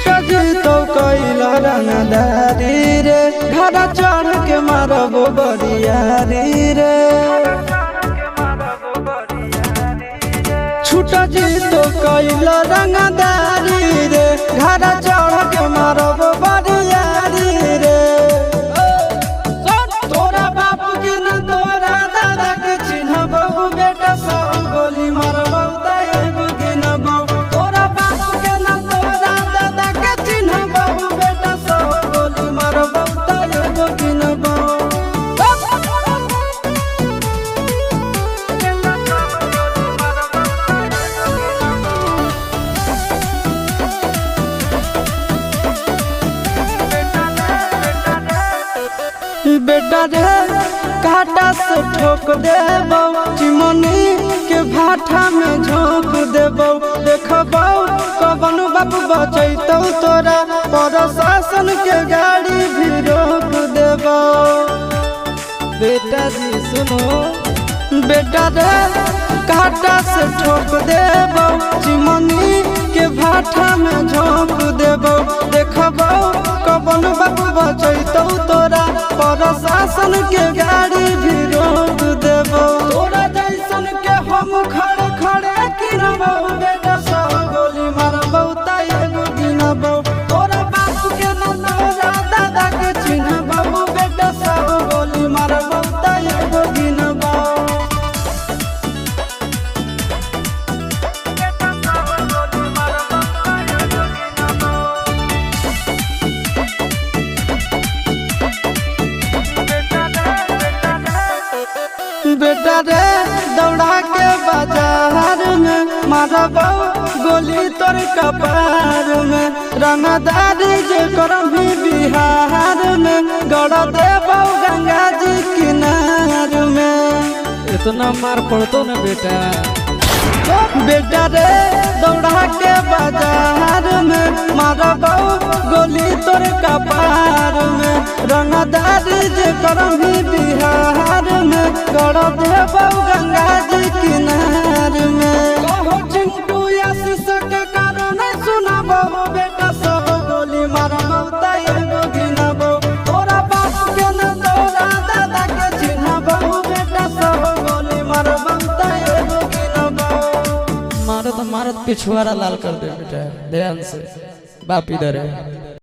छुटा जी तो कैला रंगदारी रे घरा चढ़ के मारबो बरियारी रे छुटा जी तो कैला रंगदारी रे घरा चढ़ के मारबो बरियारी रे तोरा बाप के न तोरा दादा के चिन्हबो बेटा सब गोली मारबो एगो गिनबो तोरा बाप के न तोरा दादा के चिन्हबो बेटा सब गोली मारबो एगो गिनबो बेटा रे काटा से ठोक देबो चिमनी के भाटा में झोंक देबो देखबो कवन बाप बचैतौ तोरा प्रशासन के गाड़ी भी रोक देबो बेटा जी सुनो बेटा रे काटा से ठोक देबो चिमनी के भाटा में झोंक देबो देखबो कवन बाप बचैतौ तोरा प्रशासन के गाड़ी भी रोक देबो तोरा जैसन के हम खड़े खड़े गिनबो बेटा सब गोली मारबो एगो गिनबो तोरा बाप के न तोरा दादा के चिन्हबो बेटा सब गोली मारबो एगो गिनबो बेटा रे दौड़ा के बाजार में मारबो गोली तोर कपार में रंगदारी जे करम भी बिहार में गड़ देबो गंगा जी किनार में इतना मार पड़तो ना बेटा बेटा रे दौड़ा के बाजार में मारबो गोली तोर कपार में रंगदारी जे करम भी बिहार में गड़ देबो गंगा जी किनार में कहो चिंटू आशीष के कारण सुनबो बेटा सब गोली मारबो एगो गिनबो तोरा बाप के न तोरा दादा के चिन्हबो बेटा सब गोली मारबो एगो गिनबो मारत मारत पिछुआरा लाल कर दे बेटा ध्यान से बाप इधर है।